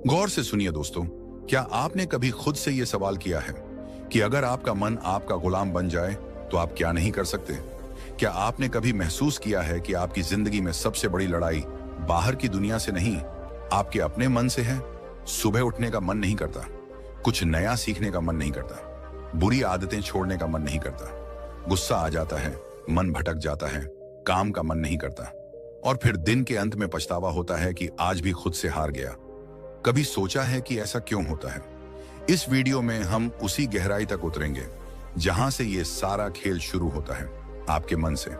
गौर से सुनिए दोस्तों, क्या आपने कभी खुद से यह सवाल किया है कि अगर आपका मन आपका गुलाम बन जाए तो आप क्या नहीं कर सकते? क्या आपने कभी महसूस किया है कि आपकी जिंदगी में सबसे बड़ी लड़ाई बाहर की दुनिया से नहीं, आपके अपने मन से है? सुबह उठने का मन नहीं करता, कुछ नया सीखने का मन नहीं करता, बुरी आदतें छोड़ने का मन नहीं करता, गुस्सा आ जाता है, मन भटक जाता है, काम का मन नहीं करता, और फिर दिन के अंत में पछतावा होता है कि आज भी खुद से हार गया। कभी सोचा है कि ऐसा क्यों होता है? इस वीडियो में हम उसी गहराई तक उतरेंगे जहां से ये सारा खेल शुरू होता है, आपके मन से।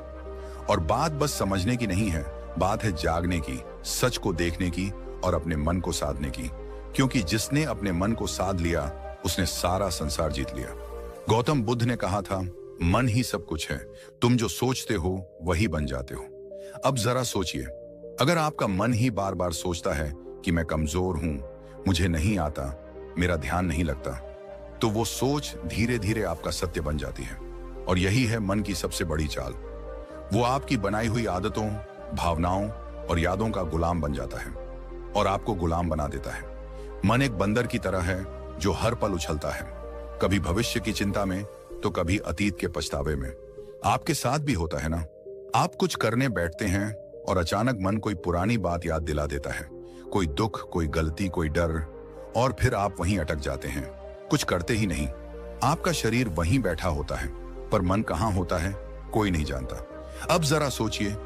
और बात बस समझने की नहीं है, बात है जागने की, सच को देखने की और अपने मन को साधने की। क्योंकि जिसने अपने मन को साध लिया उसने सारा संसार जीत लिया। गौतम बुद्ध ने कहा था, मन ही सब कुछ है, तुम जो सोचते हो वही बन जाते हो। अब जरा सोचिए, अगर आपका मन ही बार बार सोचता है कि मैं कमजोर हूं, मुझे नहीं आता, मेरा ध्यान नहीं लगता, तो वो सोच धीरे धीरे आपका सत्य बन जाती है। और यही है मन की सबसे बड़ी चाल। वो आपकी बनाई हुई आदतों, भावनाओं और यादों का गुलाम बन जाता है और आपको गुलाम बना देता है। मन एक बंदर की तरह है जो हर पल उछलता है, कभी भविष्य की चिंता में तो कभी अतीत के पछतावे में। आपके साथ भी होता है ना? आप कुछ करने बैठते हैं और अचानक मन कोई पुरानी बात याद दिला देता है, कोई दुख, कोई गलती, कोई डर, और फिर आप वहीं अटक जाते हैं, कुछ करते ही नहीं। आपका शरीर वहीं बैठा होता है, पर मन कहाँ होता है कोई नहीं जानता। अब जरा सोचिए,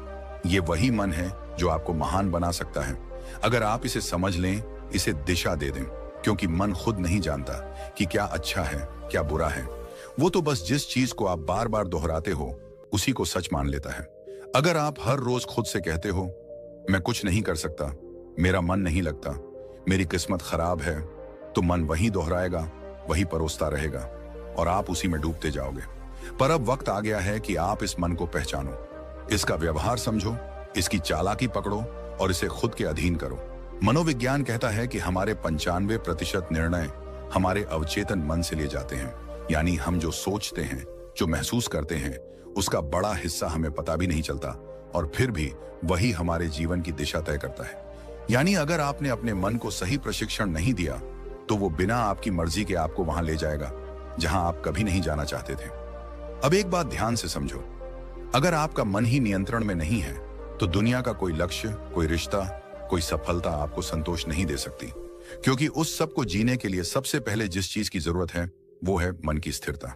ये वही मन है जो आपको महान बना सकता है अगर आप इसे समझ लें, इसे दिशा दे दें। क्योंकि मन खुद नहीं जानता कि क्या अच्छा है, क्या बुरा है। वो तो बस जिस चीज को आप बार बार दोहराते हो उसी को सच मान लेता है। अगर आप हर रोज खुद से कहते हो, मैं कुछ नहीं कर सकता, मेरा मन नहीं लगता, मेरी किस्मत खराब है, तो मन वही दोहराएगा, वही परोसता रहेगा और आप उसी में डूबते जाओगे। पर अब वक्त आ गया है कि आप इस मन को पहचानो, इसका व्यवहार समझो, इसकी चालाकी पकड़ो और इसे खुद के अधीन करो। मनोविज्ञान कहता है कि हमारे 95% निर्णय हमारे अवचेतन मन से लिए जाते हैं। यानी हम जो सोचते हैं, जो महसूस करते हैं, उसका बड़ा हिस्सा हमें पता भी नहीं चलता, और फिर भी वही हमारे जीवन की दिशा तय करता है। यानी अगर आपने अपने मन को सही प्रशिक्षण नहीं दिया तो वो बिना आपकी मर्जी के आपको वहां ले जाएगा जहां आप कभी नहीं जाना चाहते थे। अब एक बात ध्यान से समझो, अगर आपका मन ही नियंत्रण में नहीं है तो दुनिया का कोई लक्ष्य, कोई रिश्ता, कोई सफलता आपको संतोष नहीं दे सकती। क्योंकि उस सब को जीने के लिए सबसे पहले जिस चीज की जरूरत है वो है मन की स्थिरता।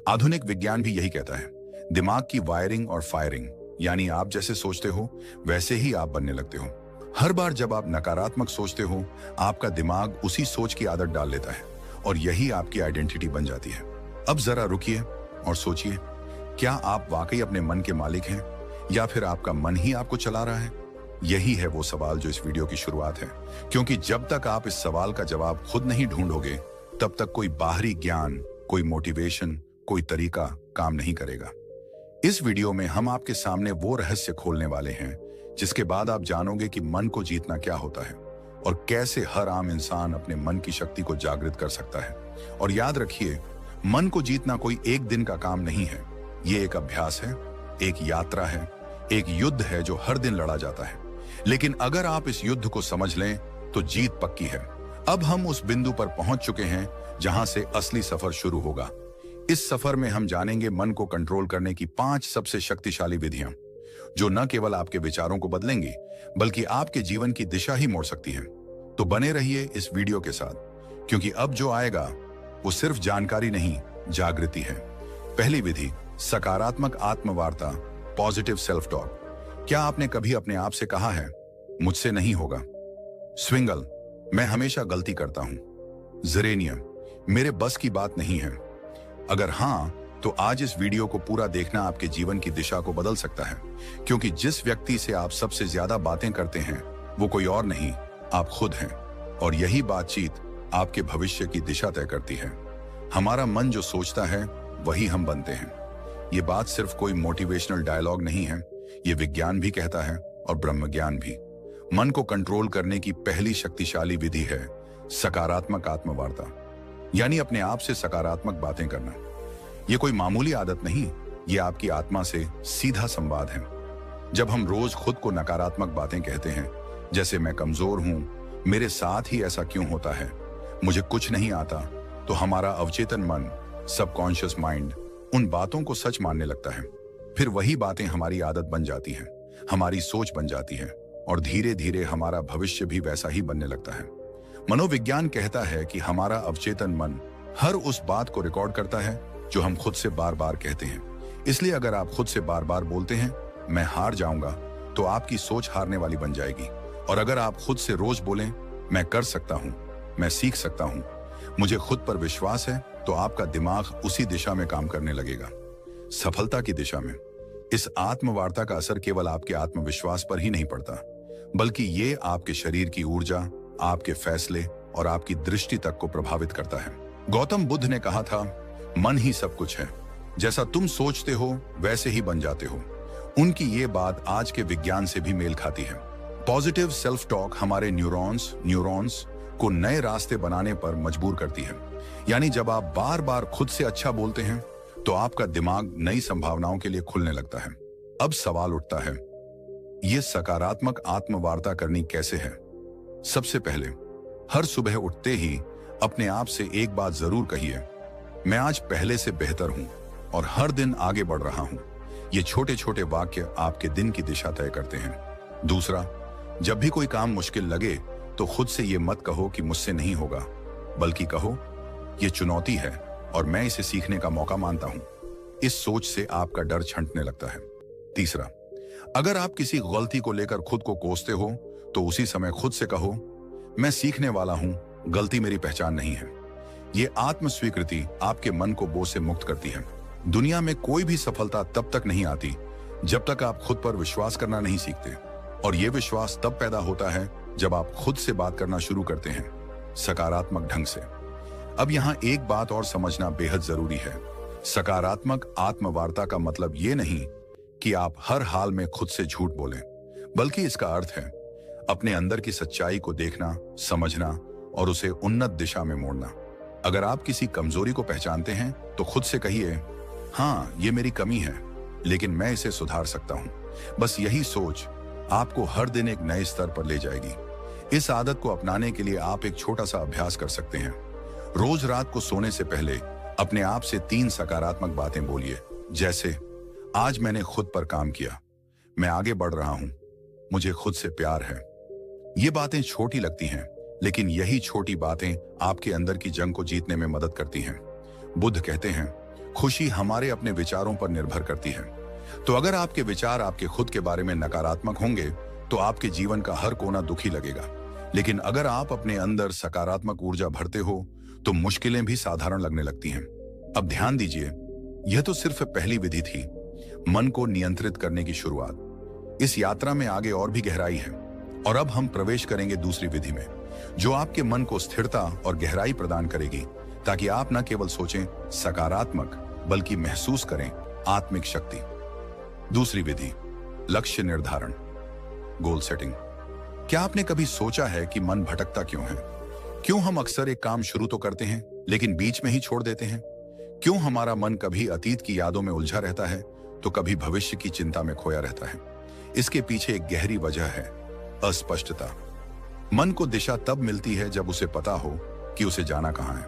आधुनिक विज्ञान भी यही कहता है, दिमाग की वायरिंग और फायरिंग, यानी आप जैसे सोचते हो वैसे ही आप बनने लगते हो। हर बार जब आप नकारात्मक सोचते हो, आपका दिमाग उसी सोच की आदत डाल लेता है और यही आपकी आइडेंटिटी बन जाती है। अब जरा रुकिए और सोचिए, क्या आप वाकई अपने मन के मालिक हैं या फिर आपका मन ही आपको चला रहा है? यही है वो सवाल जो इस वीडियो की शुरुआत है। क्योंकि जब तक आप इस सवाल का जवाब खुद नहीं ढूंढोगे, तब तक कोई बाहरी ज्ञान, कोई मोटिवेशन, कोई तरीका काम नहीं करेगा। इस वीडियो में हम आपके सामने वो रहस्य खोलने वाले हैं जिसके बाद आप जानोगे कि मन को जीतना क्या होता है और कैसे हर आम इंसान अपने मन की शक्ति को जागृत कर सकता है। और याद रखिए, मन को जीतना कोई एक दिन का काम नहीं है, ये एक अभ्यास है, एक यात्रा है, एक युद्ध है जो हर दिन लड़ा जाता है। लेकिन अगर आप इस युद्ध को समझ लें तो जीत पक्की है। अब हम उस बिंदु पर पहुंच चुके हैं जहां से असली सफर शुरू होगा। इस सफर में हम जानेंगे मन को कंट्रोल करने की 5 सबसे शक्तिशाली विधियां, जो न केवल आपके विचारों को बदलेंगी बल्कि आपके जीवन की दिशा ही मोड़ सकती हैं। तो बने रहिए इस वीडियो के साथ, क्योंकि अब जो आएगा वो सिर्फ जानकारी नहीं, जागृति है। पहली विधि, सकारात्मक आत्मवार्ता, पॉजिटिव सेल्फ टॉक। क्या आपने कभी अपने आप से कहा है, मुझसे नहीं होगा? स्विंगल, मैं हमेशा गलती करता हूं। जेरेनियम, मेरे बस की बात नहीं है। अगर हां, तो आज इस वीडियो को पूरा देखना आपके जीवन की दिशा को बदल सकता है। क्योंकि जिस व्यक्ति से आप सबसे ज्यादा बातें करते हैं वो कोई और नहीं, आप खुद हैं। और यही बातचीत आपके भविष्य की दिशा तय करती है। हमारा मन जो सोचता है वही हम बनते हैं। ये बात सिर्फ कोई मोटिवेशनल डायलॉग नहीं है, ये विज्ञान भी कहता है और ब्रह्मज्ञान भी। मन को कंट्रोल करने की पहली शक्तिशाली विधि है सकारात्मक आत्मवार्ता, यानी अपने आप से सकारात्मक बातें करना। ये कोई मामूली आदत नहीं, ये आपकी आत्मा से सीधा संवाद है। जब हम रोज खुद को नकारात्मक बातें कहते हैं, जैसे मैं कमजोर हूं, मेरे साथ ही ऐसा क्यों होता है, मुझे कुछ नहीं आता, तो हमारा अवचेतन मन, सबकॉन्शियस माइंड उन बातों को सच मानने लगता है। फिर वही बातें हमारी आदत बन जाती हैं, हमारी सोच बन जाती है और धीरे धीरे हमारा भविष्य भी वैसा ही बनने लगता है। मनोविज्ञान कहता है कि हमारा अवचेतन मन हर उस बात को रिकॉर्ड करता है जो हम खुद से बार बार कहते हैं। इसलिए अगर आप खुद से बार बार बोलते हैं मैं हार जाऊंगा, तो आपकी सोच हारने वाली बन जाएगी। और अगर आप खुद से रोज बोलें मैं कर सकता हूं, मैं सीख सकता हूं, मुझे खुद पर विश्वास है, तो आपका दिमाग उसी दिशा में काम करने लगेगा, सफलता की दिशा में। इस आत्मवार्ता का असर केवल आपके आत्मविश्वास पर ही नहीं पड़ता, बल्कि ये आपके शरीर की ऊर्जा, आपके फैसले और आपकी दृष्टि तक को प्रभावित करता है। गौतम बुद्ध ने कहा था, मन ही सब कुछ है, जैसा तुम सोचते हो वैसे ही बन जाते हो। उनकी ये बात आज के विज्ञान से भी मेल खाती है। पॉजिटिव सेल्फ टॉक हमारे न्यूरॉन्स को नए रास्ते बनाने पर मजबूर करती है। यानी जब आप बार बार खुद से अच्छा बोलते हैं तो आपका दिमाग नई संभावनाओं के लिए खुलने लगता है। अब सवाल उठता है, यह सकारात्मक आत्मवार्ता करनी कैसे है? सबसे पहले, हर सुबह उठते ही अपने आप से एक बात जरूर कहिए, मैं आज पहले से बेहतर हूं और हर दिन आगे बढ़ रहा हूं। ये छोटे छोटे वाक्य आपके दिन की दिशा तय करते हैं। दूसरा, जब भी कोई काम मुश्किल लगे तो खुद से ये मत कहो कि मुझसे नहीं होगा, बल्कि कहो ये चुनौती है और मैं इसे सीखने का मौका मानता हूं। इस सोच से आपका डर छंटने लगता है। तीसरा, अगर आप किसी गलती को लेकर खुद को कोसते हो तो उसी समय खुद से कहो, मैं सीखने वाला हूं, गलती मेरी पहचान नहीं है। ये आत्म स्वीकृति आपके मन को बोझ से मुक्त करती है। दुनिया में कोई भी सफलता तब तक नहीं आती जब तक आप खुद पर विश्वास करना नहीं सीखते, और यह विश्वास तब पैदा होता है जब आप खुद से बात करना शुरू करते हैं, सकारात्मक ढंग से। अब यहां एक बात और समझना बेहद जरूरी है। सकारात्मक आत्मवार्ता का मतलब ये नहीं कि आप हर हाल में खुद से झूठ बोलें, बल्कि इसका अर्थ है अपने अंदर की सच्चाई को देखना, समझना और उसे उन्नत दिशा में मोड़ना। अगर आप किसी कमजोरी को पहचानते हैं तो खुद से कहिए, हाँ ये मेरी कमी है, लेकिन मैं इसे सुधार सकता हूं। बस यही सोच आपको हर दिन एक नए स्तर पर ले जाएगी। इस आदत को अपनाने के लिए आप एक छोटा सा अभ्यास कर सकते हैं। रोज रात को सोने से पहले अपने आप से 3 सकारात्मक बातें बोलिए, जैसे आज मैंने खुद पर काम किया, मैं आगे बढ़ रहा हूं, मुझे खुद से प्यार है। ये बातें छोटी लगती हैं, लेकिन यही छोटी बातें आपके अंदर की जंग को जीतने में मदद करती हैं। बुद्ध कहते हैं, खुशी हमारे अपने विचारों पर निर्भर करती है। तो अगर आपके विचार आपके खुद के बारे में नकारात्मक होंगे तो आपके जीवन का हर कोना दुखी लगेगा। लेकिन अगर आप अपने अंदर सकारात्मक ऊर्जा भरते हो तो मुश्किलें भी साधारण लगने लगती हैं। अब ध्यान दीजिए, यह तो सिर्फ पहली विधि थी, मन को नियंत्रित करने की शुरुआत। इस यात्रा में आगे और भी गहराई है, और अब हम प्रवेश करेंगे दूसरी विधि में, जो आपके मन को स्थिरता और गहराई प्रदान करेगी, ताकि आप न केवल सोचें सकारात्मक, बल्कि महसूस करें आत्मिक शक्ति। दूसरी विधि, लक्ष्य निर्धारण, गोल सेटिंग। क्या आपने कभी सोचा है कि मन भटकता क्यों है? क्यों हम अक्सर एक काम शुरू तो करते हैं लेकिन बीच में ही छोड़ देते हैं? क्यों हमारा मन कभी अतीत की यादों में उलझा रहता है तो कभी भविष्य की चिंता में खोया रहता है? इसके पीछे एक गहरी वजह है, अस्पष्टता। मन को दिशा तब मिलती है जब उसे पता हो कि उसे जाना कहां है,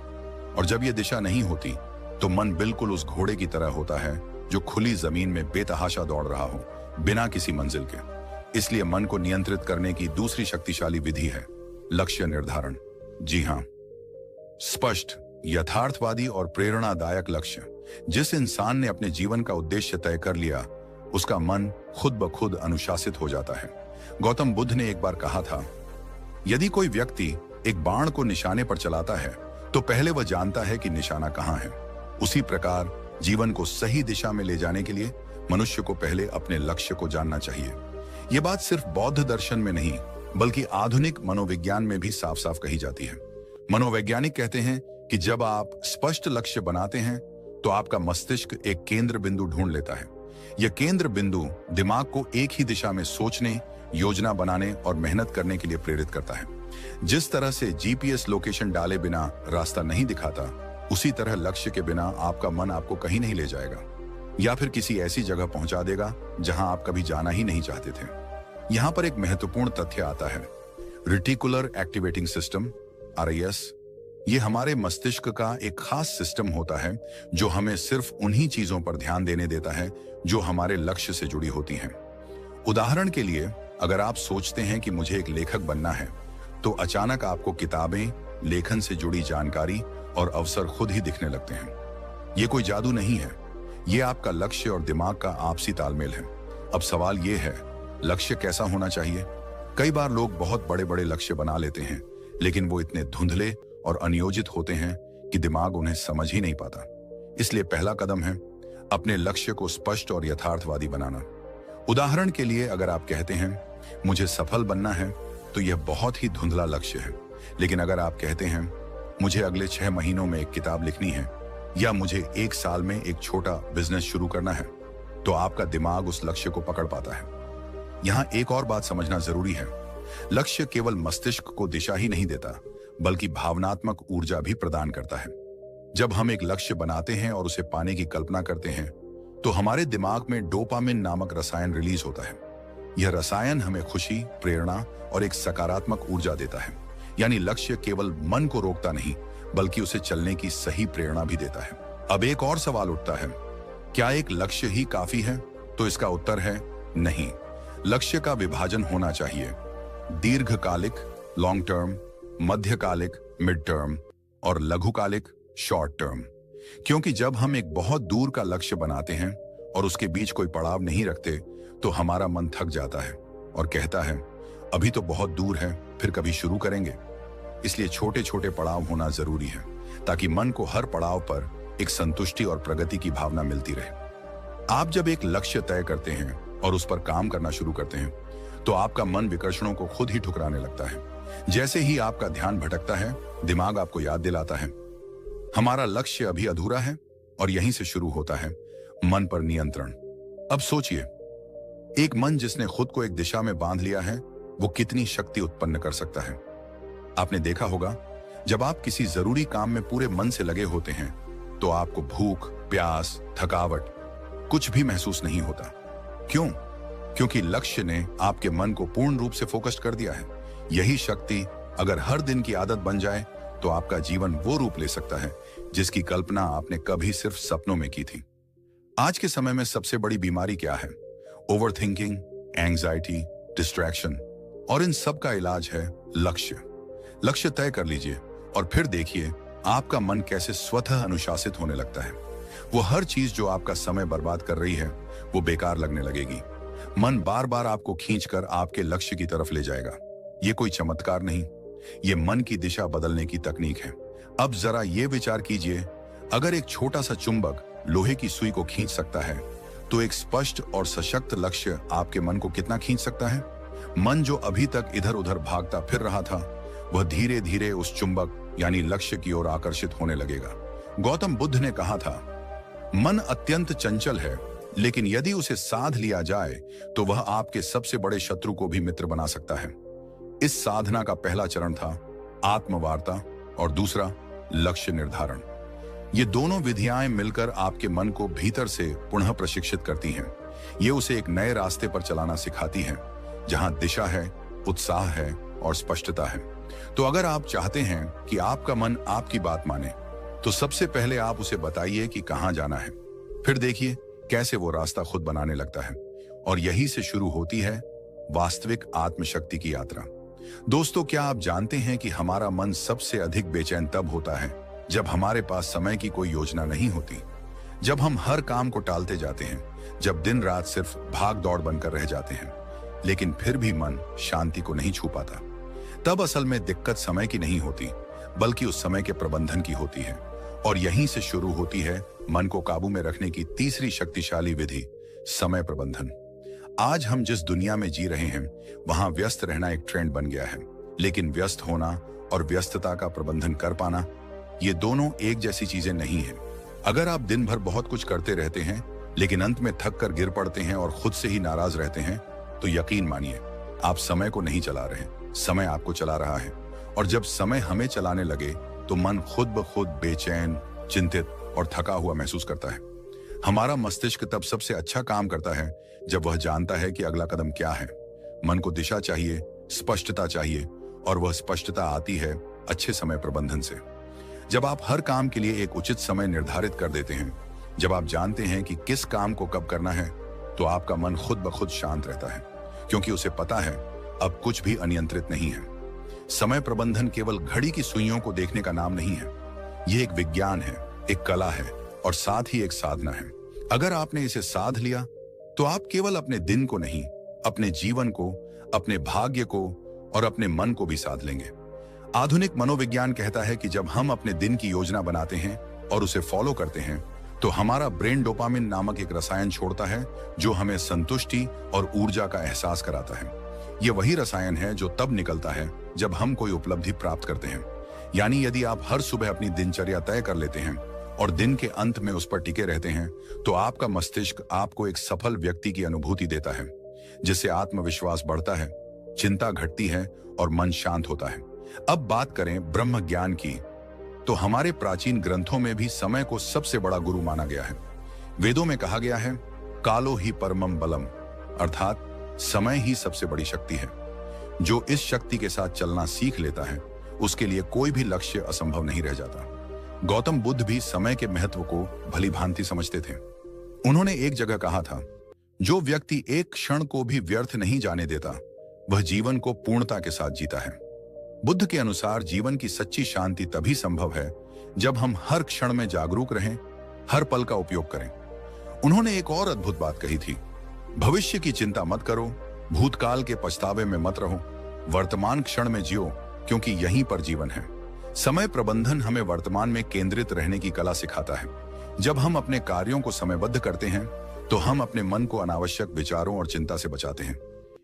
और जब यह दिशा नहीं होती तो मन बिल्कुल उस घोड़े की तरह होता है जो खुली जमीन में बेतहाशा दौड़ रहा हो, बिना किसी मंजिल के। इसलिए मन को नियंत्रित करने की दूसरी शक्तिशाली विधि है लक्ष्य निर्धारण। जी हां, स्पष्ट, यथार्थवादी और प्रेरणादायक लक्ष्य। जिस इंसान ने अपने जीवन का उद्देश्य तय कर लिया, उसका मन खुद ब खुद अनुशासित हो जाता है। गौतम बुद्ध ने एक बार कहा था, यदि कोई व्यक्ति एक बाण को निशाने पर चलाता है तो पहले वह जानता है कि निशाना कहां है। उसी प्रकार जीवन को सही दिशा में ले जाने के लिए मनुष्य को पहले अपने लक्ष्य को जानना चाहिए। यह बात सिर्फ बौद्ध दर्शन में नहीं, बल्कि आधुनिक मनोविज्ञान में भी साफ साफ कही जाती है। मनोवैज्ञानिक कहते हैं कि जब आप स्पष्ट लक्ष्य बनाते हैं तो आपका मस्तिष्क एक केंद्र बिंदु ढूंढ लेता है। यह केंद्र बिंदु दिमाग को एक ही दिशा में सोचने, योजना बनाने और मेहनत करने के लिए प्रेरित करता है। जिस तरह से जीपीएस लोकेशन डाले बिना रास्ता नहीं दिखाता, उसी तरह लक्ष्य के बिना आपका मन आपको कहीं नहीं ले जाएगा, या फिर किसी ऐसी जगह पहुंचा देगा जहां आप कभी जाना ही नहीं चाहते थे। यहां पर एक महत्वपूर्ण तथ्य आता है, रेटिकुलर एक्टिवेटिंग सिस्टम RIS, ये हमारे मस्तिष्क का एक खास सिस्टम होता है जो हमें सिर्फ उन्हीं चीजों पर ध्यान देने देता है जो हमारे लक्ष्य से जुड़ी होती हैं। उदाहरण के लिए, अगर आप सोचते हैं कि मुझे एक लेखक बनना है, तो अचानक आपको किताबें, लेखन से जुड़ी जानकारी और अवसर खुद ही दिखने लगते हैं। ये कोई जादू नहीं है, ये आपका लक्ष्य और दिमाग का आपसी तालमेल है। अब सवाल ये है, लक्ष्य कैसा होना चाहिए? कई बार लोग बहुत बड़े बड़े लक्ष्य बना लेते हैं, लेकिन वो इतने धुंधले और अनियोजित होते हैं कि दिमाग उन्हें समझ ही नहीं पाता। इसलिए पहला कदम है अपने लक्ष्य को स्पष्ट और यथार्थवादी बनाना। उदाहरण के लिए, अगर आप कहते हैं मुझे सफल बनना है, तो यह बहुत ही धुंधला लक्ष्य है। लेकिन अगर आप कहते हैं मुझे अगले 6 महीनों में एक किताब लिखनी है, या मुझे 1 साल में एक छोटा बिजनेस शुरू करना है, तो आपका दिमाग उस लक्ष्य को पकड़ पाता है। यहां एक और बात समझना जरूरी है, लक्ष्य केवल मस्तिष्क को दिशा ही नहीं देता, बल्कि भावनात्मक ऊर्जा भी प्रदान करता है। जब हम एक लक्ष्य बनाते हैं और उसे पाने की कल्पना करते हैं, तो हमारे दिमाग में डोपामिन नामक रसायन रिलीज होता है। यह रसायन हमें खुशी, प्रेरणा और एक सकारात्मक ऊर्जा देता है। यानी लक्ष्य केवल मन को रोकता नहीं, बल्कि उसे चलने की सही प्रेरणा भी देता है। अब एक और सवाल उठता है, क्या एक लक्ष्य ही काफी है? तो इसका उत्तर है नहीं। लक्ष्य का विभाजन होना चाहिए, दीर्घकालिक लॉन्ग टर्म, मध्यकालिक मिड टर्म और लघुकालिक शॉर्ट टर्म। क्योंकि जब हम एक बहुत दूर का लक्ष्य बनाते हैं और उसके बीच कोई पड़ाव नहीं रखते, तो हमारा मन थक जाता है और कहता है अभी तो बहुत दूर है, फिर कभी शुरू करेंगे। इसलिए छोटे छोटे पड़ाव होना जरूरी है, ताकि मन को हर पड़ाव पर एक संतुष्टि और प्रगति की भावना मिलती रहे। आप जब एक लक्ष्य तय करते हैं और उस पर काम करना शुरू करते हैं, तो आपका मन विकर्षणों को खुद ही ठुकराने लगता है। जैसे ही आपका ध्यान भटकता है, दिमाग आपको याद दिलाता है हमारा लक्ष्य अभी अधूरा है, और यहीं से शुरू होता है मन पर नियंत्रण। अब सोचिए, एक मन जिसने खुद को एक दिशा में बांध लिया है, वो कितनी शक्ति उत्पन्न कर सकता है। आपने देखा होगा, जब आप किसी जरूरी काम में पूरे मन से लगे होते हैं, तो आपको भूख, प्यास, थकावट कुछ भी महसूस नहीं होता। क्यों? क्योंकि लक्ष्य ने आपके मन को पूर्ण रूप से फोकस्ड कर दिया है। यही शक्ति अगर हर दिन की आदत बन जाए, तो आपका जीवन वो रूप ले सकता है जिसकी कल्पना आपने कभी सिर्फ सपनों में की थी। आज के समय में सबसे बड़ी बीमारी क्या है? ओवर थिंकिंग, एंग्जाइटी, डिस्ट्रैक्शन, और इन सब का इलाज है लक्ष्य। लक्ष्य तय कर लीजिए और फिर देखिए आपका मन कैसे स्वतः अनुशासित होने लगता है। वो हर चीज जो आपका समय बर्बाद कर रही है, वो बेकार लगने लगेगी। मन बार बार आपको खींचकर आपके लक्ष्य की तरफ ले जाएगा। ये कोई चमत्कार नहीं, ये मन की दिशा बदलने की तकनीक है। अब जरा ये विचार कीजिए, अगर एक छोटा सा चुंबक लोहे की सुई को खींच सकता है, तो एक स्पष्ट और सशक्त लक्ष्य आपके मन को कितना खींच सकता है? मन जो अभी तक इधर उधर भागता फिर रहा था, वह धीरे धीरे उस चुंबक यानी लक्ष्य की ओर आकर्षित होने लगेगा। गौतम बुद्ध ने कहा था, मन अत्यंत चंचल है, लेकिन यदि उसे साध लिया जाए, तो वह आपके सबसे बड़े शत्रु को भी मित्र बना सकता है। इस साधना का पहला चरण था आत्मवार्ता और दूसरा लक्ष्य निर्धारण। ये दोनों विधियां मिलकर आपके मन को भीतर से पुनः प्रशिक्षित करती हैं। ये उसे एक नए रास्ते पर चलाना सिखाती हैं, जहां दिशा है, उत्साह है और स्पष्टता है। तो अगर आप चाहते हैं कि आपका मन आपकी बात माने, तो सबसे पहले आप उसे बताइए कि कहां जाना है। फिर देखिए कैसे वो रास्ता खुद बनाने लगता है। और यही से शुरू होती है वास्तविक आत्मशक्ति की यात्रा। दोस्तों, क्या आप जानते हैं कि हमारा मन सबसे अधिक बेचैन तब होता है जब हमारे पास समय की कोई योजना नहीं होती, जब हम हर काम को टालते जाते हैं, जब दिन रात सिर्फ भाग दौड़ बनकर रह जाते हैं, लेकिन फिर भी मन शांति को नहीं छू पाता। तब असल में दिक्कत समय की नहीं होती, बल्कि उस समय के प्रबंधन की होती है। और यहीं से शुरू होती है मन को काबू में रखने की तीसरी शक्तिशाली विधि, समय प्रबंधन। आज हम जिस दुनिया में जी रहे हैं, वहां व्यस्त रहना एक ट्रेंड बन गया है, लेकिन व्यस्त होना और व्यस्तता का प्रबंधन कर पाना, ये दोनों एक जैसी चीजें नहीं हैं। अगर आप दिन भर बहुत कुछ करते रहते हैं, लेकिन अंत में थक कर गिर पड़ते हैं और खुद से ही नाराज रहते हैं, तो यकीन मानिए आप समय को नहीं चला रहे, समय आपको चला रहा है। और जब समय हमें चलाने लगे, तो मन खुद ब खुद बेचैन, चिंतित और थका हुआ महसूस करता है। हमारा मस्तिष्क तब सबसे अच्छा काम करता है जब वह जानता है कि अगला कदम क्या है। मन को दिशा चाहिए, स्पष्टता चाहिए और वह स्पष्टता आती है अच्छे समय प्रबंधन से। जब आप हर काम के लिए एक उचित समय निर्धारित कर देते हैं, जब आप जानते हैं कि किस काम को कब करना है, तो आपका मन खुद ब खुद शांत रहता है, क्योंकि उसे पता है अब कुछ भी अनियंत्रित नहीं है। समय प्रबंधन केवल घड़ी की सुइयों को देखने का नाम नहीं है। यह एक विज्ञान है, एक कला है और साथ ही एक साधना है। अगर आपने इसे साध लिया तो आप केवल अपने दिन को नहीं, अपने जीवन को, अपने भाग्य को और अपने मन को भी साध लेंगे। आधुनिक मनोविज्ञान कहता है कि जब हम अपने दिन की योजना बनाते हैं और उसे फॉलो करते हैं, तो हमारा ब्रेन डोपामिन नामक एक रसायन छोड़ता है जो हमें संतुष्टि और ऊर्जा का एहसास कराता है। यह वही रसायन है जो तब निकलता है जब हम कोई उपलब्धि प्राप्त करते हैं। यानी यदि आप हर सुबह अपनी दिनचर्या तय कर लेते हैं और दिन के अंत में उस पर टिके रहते हैं, तो आपका मस्तिष्क आपको एक सफल व्यक्ति की अनुभूति देता है, जिससे आत्मविश्वास बढ़ता है, चिंता घटती है और मन शांत होता है। अब बात करें ब्रह्म ज्ञान की, तो हमारे प्राचीन ग्रंथों में भी समय को सबसे बड़ा गुरु माना गया है। वेदों में कहा गया है, कालो ही परमम बलम, अर्थात समय ही सबसे बड़ी शक्ति है। जो इस शक्ति के साथ चलना सीख लेता है, उसके लिए कोई भी लक्ष्य असंभव नहीं रह जाता। गौतम बुद्ध भी समय के महत्व को भली भांति समझते थे। उन्होंने एक जगह कहा था, जो व्यक्ति एक क्षण को भी व्यर्थ नहीं जाने देता, वह जीवन को पूर्णता के साथ जीता है। बुद्ध के अनुसार जीवन की सच्ची शांति तभी संभव है जब हम हर क्षण में जागरूक रहें, हर पल का उपयोग करें। उन्होंने एक और अद्भुत बात कही थी, भविष्य की चिंता मत करो, भूतकाल के पछतावे में मत रहो, वर्तमान क्षण में जियो, क्योंकि यहीं पर जीवन है। समय प्रबंधन हमें वर्तमान में केंद्रित रहने की कला सिखाता है। जब हम अपने कार्यों को समयबद्ध करते हैं, तो हम अपने मन को अनावश्यक विचारों और चिंता से बचाते हैं।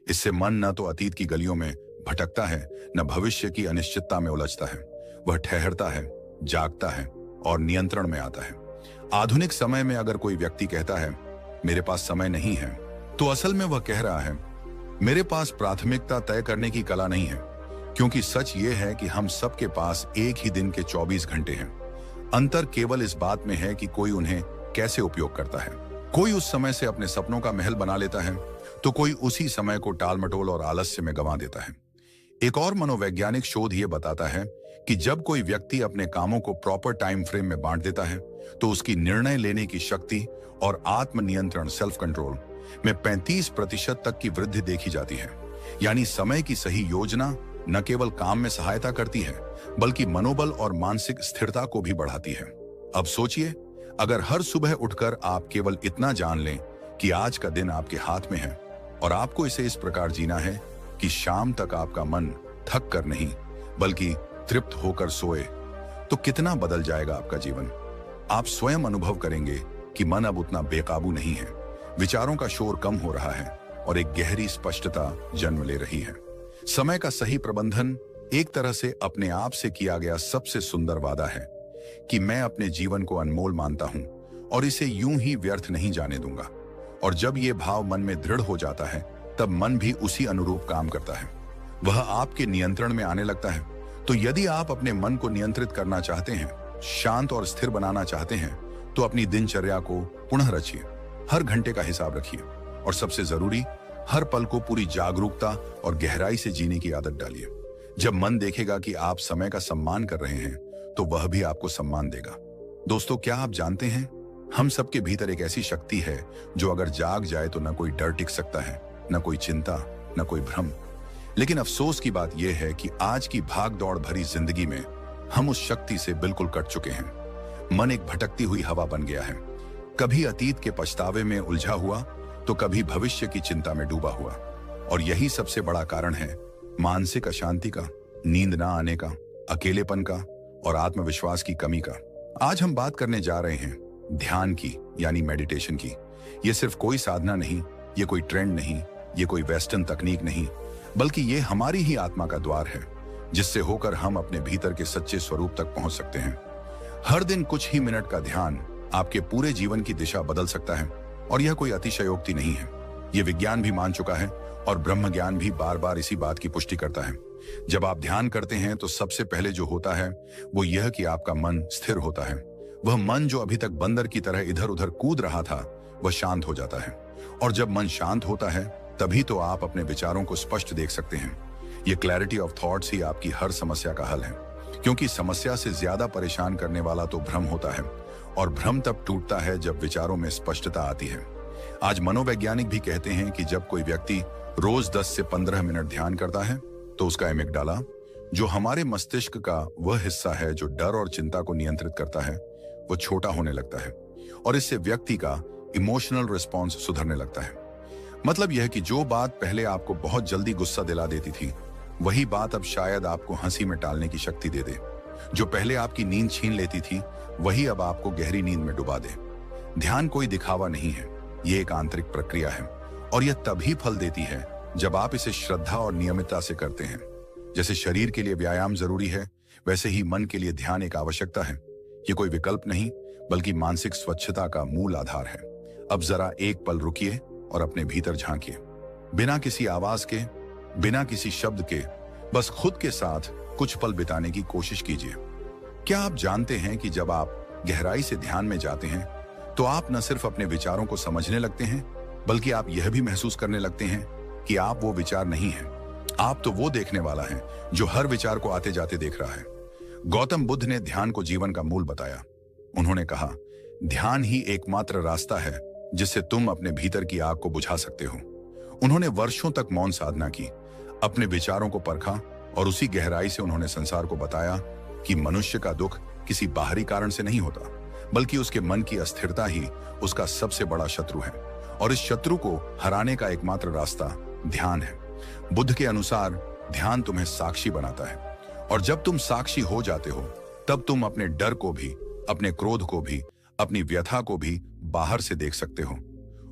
इससे मन न तो अतीत की गलियों में भटकता है, न भविष्य की अनिश्चितता में उलझता है। वह ठहरता है, जागता है और नियंत्रण में आता है। आधुनिक समय में अगर कोई व्यक्ति कहता है, मेरे पास समय नहीं है, तो असल में वह कह रहा है, मेरे पास प्राथमिकता तय करने की कला नहीं है। क्योंकि सच ये है कि हम सबके पास एक ही दिन के 24 घंटे हैं। अंतर केवल इस बात में है कि कोई उन्हें कैसे उपयोग करता है। कोई उस समय से अपने सपनों का महल बना लेता है, तो कोई उसी समय को टालमटोल और आलस्य में गंवा देता है। एक और मनोवैज्ञानिक शोध ये बताता है कि जब कोई व्यक्ति अपने कामों को प्रॉपर टाइम फ्रेम में बांट देता है, तो उसकी निर्णय लेने की शक्ति और आत्मनियंत्रण सेल्फ कंट्रोल में 35% तक की वृद्धि देखी जाती है। यानी समय की सही योजना न केवल काम में सहायता करती है, बल्कि मनोबल और मानसिक स्थिरता को भी बढ़ाती है। अब सोचिए, अगर हर सुबह उठकर आप केवल इतना जान लें कि आज का दिन आपके हाथ में है और आपको इसे इस प्रकार जीना है कि शाम तक आपका मन थक कर नहीं बल्कि तृप्त होकर सोए, तो कितना बदल जाएगा आपका जीवन। आप स्वयं अनुभव करेंगे कि मन अब उतना बेकाबू नहीं है, विचारों का शोर कम हो रहा है और एक गहरी स्पष्टता जन्म ले रही है। समय का सही प्रबंधन एक तरह से अपने आप से किया गया सबसे सुंदर वादा है कि मैं अपने जीवन को अनमोल मानता हूं और इसे यूं ही व्यर्थ नहीं जाने दूंगा। और जब यह भाव मन में दृढ़ हो जाता है, तब मन भी उसी अनुरूप काम करता है, वह आपके नियंत्रण में आने लगता है। तो यदि आप अपने मन को नियंत्रित करना चाहते हैं, शांत और स्थिर बनाना चाहते हैं, तो अपनी दिनचर्या को पुनः रचिए, हर घंटे का हिसाब रखिए और सबसे जरूरी, हर पल को पूरी जागरूकता और गहराई से जीने की आदत डालिए। जब मन देखेगा कि आप समय का सम्मान कर रहे हैं, तो वह भी आपको सम्मान देगा। दोस्तों, क्या आप जानते हैं, हम सबके भीतर एक ऐसी शक्ति है जो अगर जाग जाए तो न कोई डर टिक सकता है, न कोई चिंता, न कोई भ्रम। लेकिन अफसोस की बात यह है कि आज की भाग दौड़ भरी जिंदगी में हम उस शक्ति से बिल्कुल कट चुके हैं। मन एक भटकती हुई हवा बन गया है, कभी अतीत के पछतावे में उलझा हुआ, तो कभी भविष्य की चिंता में डूबा हुआ। और यही सबसे बड़ा कारण है मानसिक अशांति का, नींद ना आने का, अकेलेपन का और आत्मविश्वास की कमी का। आज हम बात करने जा रहे हैं ध्यान की, यानी मेडिटेशन की। ये सिर्फ कोई साधना नहीं, ये कोई ट्रेंड नहीं, ये कोई वेस्टर्न तकनीक नहीं, बल्कि ये हमारी ही आत्मा का द्वार है, जिससे होकर हम अपने भीतर के सच्चे स्वरूप तक पहुंच सकते हैं। हर दिन कुछ ही मिनट का ध्यान आपके पूरे जीवन की दिशा बदल सकता है। और यह कोई अतिशयोक्ति नहीं है, यह विज्ञान भी मान चुका है और ब्रह्म ज्ञान भी बार बार इसी बात की पुष्टि करता है। जब आप ध्यान करते हैं, तो सबसे पहले जो होता है वो यह कि आपका मन स्थिर होता है। वह मन जो अभी तक बंदर की तरह इधर उधर कूद रहा था, वह शांत हो जाता है। और जब मन शांत होता है, तभी तो आप अपने विचारों को स्पष्ट देख सकते हैं। ये क्लैरिटी ऑफ थॉट्स ही आपकी हर समस्या का हल है, क्योंकि समस्या से ज्यादा परेशान करने वाला तो भ्रम होता है, और भ्रम तब टूटता है जब विचारों में स्पष्टता आती है। आज मनोवैज्ञानिक भी कहते हैं कि जब कोई व्यक्ति रोज 10 से 15 मिनट ध्यान करता है तो उसका एमिगडाला, जो हमारे मस्तिष्क का वह हिस्सा है जो डर और चिंता को नियंत्रित करता है, वो छोटा होने लगता है, और इससे व्यक्ति का इमोशनल रिस्पॉन्स सुधरने लगता है। मतलब यह कि जो बात पहले आपको बहुत जल्दी गुस्सा दिला देती थी, वही बात अब शायद आपको हंसी में टालने की शक्ति दे दे। जो पहले आपकी नींद छीन लेती थी, वही अब आपको गहरी नींद में डुबा दे। ध्यान कोई दिखावा नहीं है, ये एक आंतरिक प्रक्रिया है, और यह तभी फल देती है जब आप इसे श्रद्धा और नियमितता से करते हैं। जैसे शरीर के लिए व्यायाम जरूरी है, वैसे ही मन के लिए ध्यान एक आवश्यकता है। ये कोई विकल्प नहीं, बल्कि मानसिक स्वच्छता का मूल आधार है। अब जरा एक पल रुकिए और अपने भीतर झांकिए, बिना किसी आवाज के, बिना किसी शब्द के, बस खुद के साथ कुछ पल बिताने की कोशिश कीजिए। क्या आप जानते हैं कि जब आप गहराई से ध्यान में जाते हैं तो आप न सिर्फ अपने विचारों को समझने लगते हैं, बल्कि आप यह भी महसूस करने लगते हैं कि आप वो विचार नहीं हैं। आप तो वो देखने वाला है जो हर विचार को आते जाते देख रहा है। गौतम बुद्ध ने ध्यान को जीवन का मूल बताया। उन्होंने कहा, ध्यान ही एकमात्र रास्ता है जिससे तुम अपने भीतर की आग को बुझा सकते हो। उन्होंने वर्षों तक मौन साधना की, अपने विचारों को परखा, और उसी गहराई से उन्होंने संसार को बताया कि मनुष्य का दुख किसी बाहरी कारण से नहीं होता, बल्कि उसके मन की अस्थिरता ही उसका सबसे बड़ा शत्रु है, और इस शत्रु को हराने का एकमात्र रास्ता ध्यान है। बुद्ध के अनुसार ध्यान तुम्हें साक्षी बनाता है, और जब तुम साक्षी हो जाते हो, तब तुम अपने डर को भी, अपने क्रोध को भी, अपनी व्यथा को भी बाहर से देख सकते हो।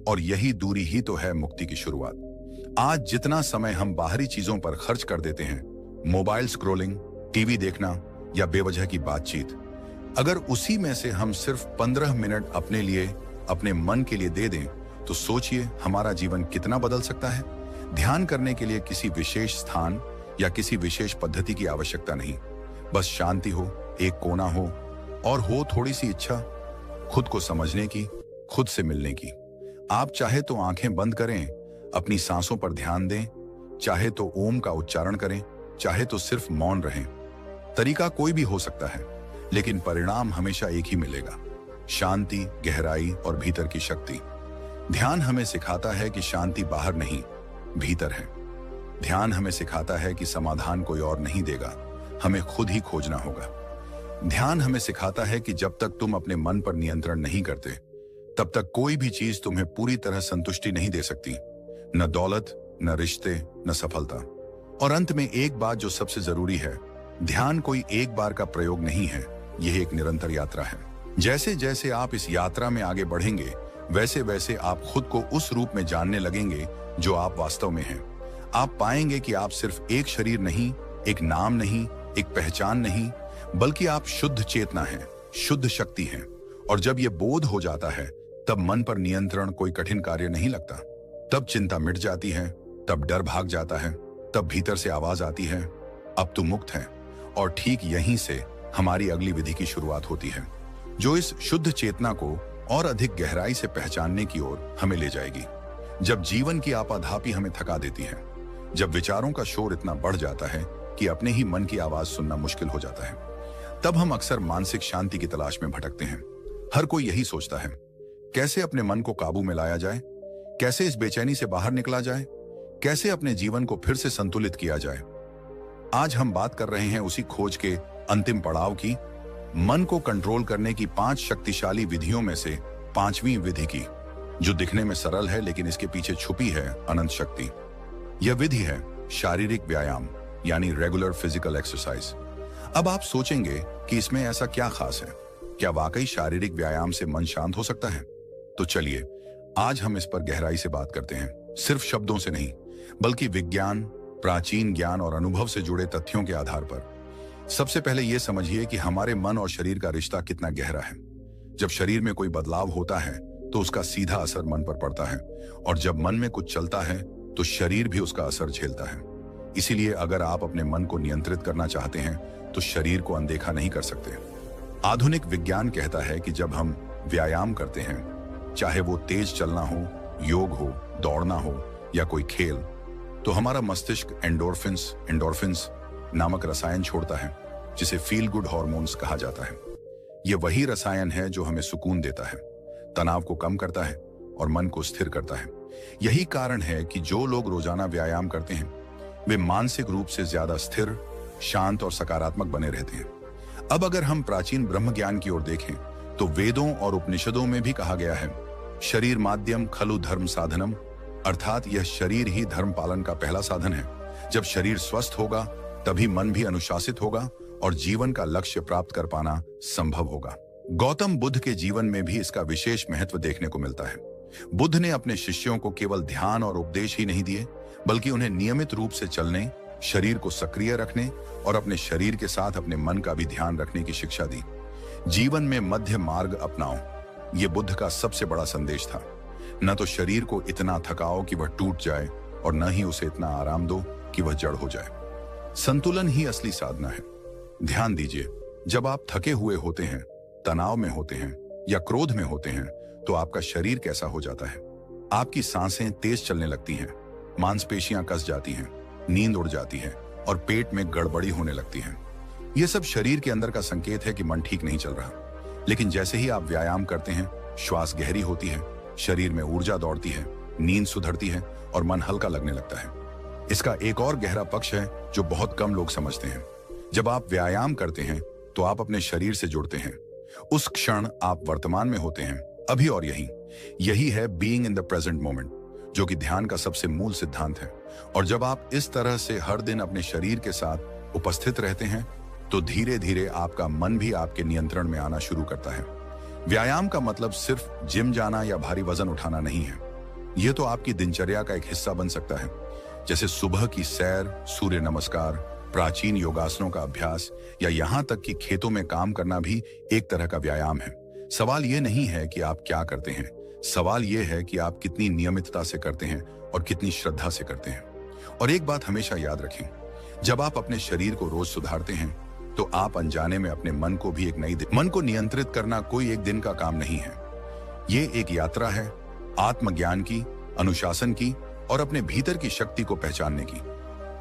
और यही दूरी ही तो है मुक्ति की शुरुआत। आज जितना समय हम बाहरी चीजों पर खर्च कर देते हैं, मोबाइल स्क्रोलिंग, टीवी देखना या बेवजह की बातचीत, अगर उसी में से हम सिर्फ 15 मिनट अपने लिए, अपने मन के लिए दे दें, तो सोचिए हमारा जीवन कितना बदल सकता है। ध्यान करने के लिए किसी विशेष स्थान या किसी विशेष पद्धति की आवश्यकता नहीं, बस शांति हो, एक कोना हो, और हो थोड़ी सी इच्छा खुद को समझने की, खुद से मिलने की। आप चाहे तो आंखें बंद करें, अपनी सांसों पर ध्यान दें, चाहे तो ओम का उच्चारण करें, चाहे तो सिर्फ मौन रहें। तरीका कोई भी हो सकता है, लेकिन परिणाम हमेशा एक ही मिलेगा, शांति, गहराई और भीतर की शक्ति। ध्यान हमें सिखाता है कि शांति बाहर नहीं, भीतर है। ध्यान हमें सिखाता है कि समाधान कोई और नहीं देगा, हमें खुद ही खोजना होगा। ध्यान हमें सिखाता है कि जब तक तुम अपने मन पर नियंत्रण नहीं करते, तब तक कोई भी चीज तुम्हें पूरी तरह संतुष्टि नहीं दे सकती, न दौलत, न रिश्ते, न सफलता। और अंत में एक बात जो सबसे जरूरी है, ध्यान कोई एक बार का प्रयोग नहीं है, यह एक निरंतर यात्रा है। जैसे जैसे आप इस यात्रा में आगे बढ़ेंगे, वैसे वैसे आप खुद को उस रूप में जानने लगेंगे जो आप वास्तव में हैं। आप पाएंगे कि आप सिर्फ एक शरीर नहीं, एक नाम नहीं, एक पहचान नहीं, बल्कि आप शुद्ध चेतना हैं, शुद्ध शक्ति हैं। और जब यह बोध हो जाता है, तब मन पर नियंत्रण कोई कठिन कार्य नहीं लगता। तब चिंता मिट जाती है, तब डर भाग जाता है, तब भीतर से आवाज आती है, अब तुम मुक्त हैं। और ठीक यहीं से हमारी अगली विधि की शुरुआत होती है, जो इस शुद्ध चेतना को और अधिक गहराई से पहचानने की ओर हमें ले जाएगी। जब जीवन की आपाधापी हमें थका देती है, जब विचारों का शोर इतना बढ़ जाता है कि अपने ही मन की आवाज सुनना मुश्किल हो जाता है, तब हम अक्सर मानसिक शांति की तलाश में भटकते हैं। हर कोई यही सोचता है, कैसे अपने मन को काबू में लाया जाए, कैसे इस बेचैनी से बाहर निकला जाए, कैसे अपने जीवन को फिर से संतुलित किया जाए। आज हम बात कर रहे हैं उसी खोज के अंतिम पड़ाव की, मन को कंट्रोल करने की 5 शक्तिशाली विधियों में से 5वीं विधि की, जो दिखने में सरल है लेकिन इसके पीछे छुपी है अनंत शक्ति। यह विधि है शारीरिक व्यायाम, यानी रेगुलर फिजिकल एक्सरसाइज। अब आप सोचेंगे कि इसमें ऐसा क्या खास है, क्या वाकई शारीरिक व्यायाम से मन शांत हो सकता है? तो चलिए आज हम इस पर गहराई से बात करते हैं, सिर्फ शब्दों से नहीं, बल्कि विज्ञान, प्राचीन ज्ञान और अनुभव से जुड़े तथ्यों के आधार पर। सबसे पहले यह समझिए कि हमारे मन और शरीर का रिश्ता कितना गहरा है। जब शरीर में कोई बदलाव होता है तो उसका सीधा असर मन पर पड़ता है, और जब मन में कुछ चलता है तो शरीर भी उसका असर झेलता है। इसीलिए अगर आप अपने मन को नियंत्रित करना चाहते हैं तो शरीर को अनदेखा नहीं कर सकते। आधुनिक विज्ञान कहता है कि जब हम व्यायाम करते हैं, चाहे वो तेज चलना हो, योग हो, दौड़ना हो या कोई खेल, तो हमारा मस्तिष्क एंडोर्फिन्स एंडोर्फिन्स नामक रसायन छोड़ता है, जिसे फील गुड हॉर्मोन्स कहा जाता है। यह वही रसायन है जो हमें सुकून देता है, तनाव को कम करता है और मन को स्थिर करता है। यही कारण है कि जो लोग रोजाना व्यायाम करते हैं वे मानसिक रूप से ज्यादा स्थिर, शांत और सकारात्मक बने रहते हैं। अब अगर हम प्राचीन ब्रह्म ज्ञान की ओर देखें तो वेदों और उपनिषदों में भी कहा गया है, शरीर माध्यम खलु धर्म साधनम, अर्थात यह शरीर ही धर्म पालन का पहला साधन है। जब शरीर स्वस्थ होगा तभी मन भी अनुशासित होगा और जीवन का लक्ष्य प्राप्त कर पाना संभव होगा। गौतम बुद्ध के जीवन में भी इसका विशेष महत्व देखने को मिलता है। बुद्ध ने अपने शिष्यों को केवल ध्यान और उपदेश ही नहीं दिए, बल्कि उन्हें नियमित रूप से चलने, शरीर को सक्रिय रखने और अपने शरीर के साथ अपने मन का भी ध्यान रखने की शिक्षा दी। जीवन में मध्य मार्ग अपनाओ, ये बुद्ध का सबसे बड़ा संदेश था। न तो शरीर को इतना थकाओ कि वह टूट जाए और न ही उसे इतना आराम दो कि वह जड़ हो जाए। संतुलन ही असली साधना है। ध्यान दीजिए, जब आप थके हुए होते हैं, तनाव में होते हैं या क्रोध में होते हैं तो आपका शरीर कैसा हो जाता है? आपकी सांसें तेज चलने लगती हैं, मांसपेशियां कस जाती हैं, नींद उड़ जाती है और पेट में गड़बड़ी होने लगती है। यह सब शरीर के अंदर का संकेत है कि मन ठीक नहीं चल रहा। लेकिन जैसे ही आप व्यायाम करते हैं, श्वास गहरी होती है, शरीर में ऊर्जा दौड़ती है, नींद सुधरती है और मन हल्का लगने लगता है। इसका एक और गहरा पक्ष है जो बहुत कम लोग समझते हैं। जब आप व्यायाम करते हैं तो आप अपने शरीर से जुड़ते हैं। उस क्षण आप वर्तमान में होते हैं, अभी और यही है being in the present moment, जो कि ध्यान का सबसे मूल सिद्धांत है। और जब आप इस तरह से हर दिन अपने शरीर के साथ उपस्थित रहते हैं तो धीरे धीरे आपका मन भी आपके नियंत्रण में आना शुरू करता है। व्यायाम का मतलब सिर्फ जिम जाना या भारी वजन उठाना नहीं है। यह तो आपकी दिनचर्या का एक हिस्सा बन सकता है, जैसे सुबह की सैर, सूर्य नमस्कार, प्राचीन योगासनों का अभ्यास या यहाँ तक कि खेतों में काम करना भी एक तरह का व्यायाम है। सवाल यह नहीं है कि आप क्या करते हैं, सवाल यह है कि आप कितनी नियमितता से करते हैं और कितनी श्रद्धा से करते हैं। और एक बात हमेशा याद रखें, जब आप अपने शरीर को रोज सुधारते हैं तो आप अनजाने में अपने मन को भी एक नई मन को नियंत्रित करना कोई एक दिन का काम नहीं है। ये एक यात्रा है, आत्मज्ञान की, अनुशासन की और अपने भीतर की शक्ति को पहचानने की।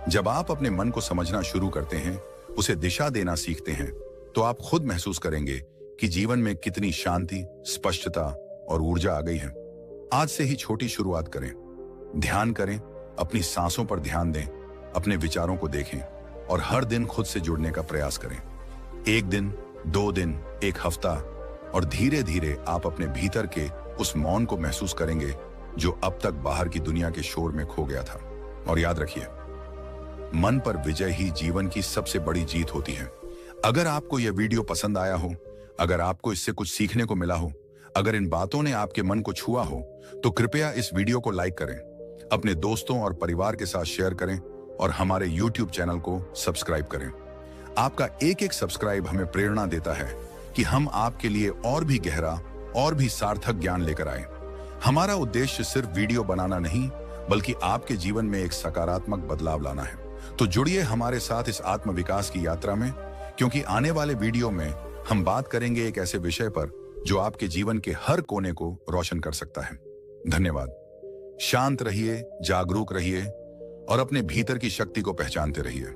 जब आप अपने मन को समझना शुरू करते हैं, उसे दिशा देना सीखते हैं, तो आप खुद महसूस करेंगे कि जीवन में कितनी शांति, स्पष्टता और ऊर्जा आ गई है। आज से ही छोटी शुरुआत करें, ध्यान करें, अपनी सांसों पर ध्यान दें, अपने विचारों को देखें और हर दिन खुद से जुड़ने का प्रयास करें। एक दिन, 2 दिन, 1 हफ्ता और धीरे धीरे आप अपने भीतर के उस मौन को महसूस करेंगे जो अब तक बाहर की दुनिया के शोर में खो गया था। और याद रखिए, मन पर विजय ही जीवन की सबसे बड़ी जीत होती है। अगर आपको यह वीडियो पसंद आया हो, अगर आपको इससे कुछ सीखने को मिला हो, अगर इन बातों ने आपके मन को छुआ हो, तो कृपया इस वीडियो को लाइक करें, अपने दोस्तों और परिवार के साथ शेयर करें और हमारे YouTube चैनल को सब्सक्राइब करें। आपका एक एक सब्सक्राइब हमें प्रेरणा देता है कि हम आपके लिए और भी गहरा और भी सार्थक ज्ञान लेकर आए। हमारा उद्देश्य सिर्फ वीडियो बनाना नहीं, बल्कि आपके जीवन में एक सकारात्मक बदलाव लाना है। तो जुड़िए हमारे साथ इस आत्मविकास की यात्रा में, क्योंकि आने वाले वीडियो में हम बात करेंगे एक ऐसे विषय पर जो आपके जीवन के हर कोने को रोशन कर सकता है। धन्यवाद। शांत रहिए, जागरूक रहिए और अपने भीतर की शक्ति को पहचानते रहिए।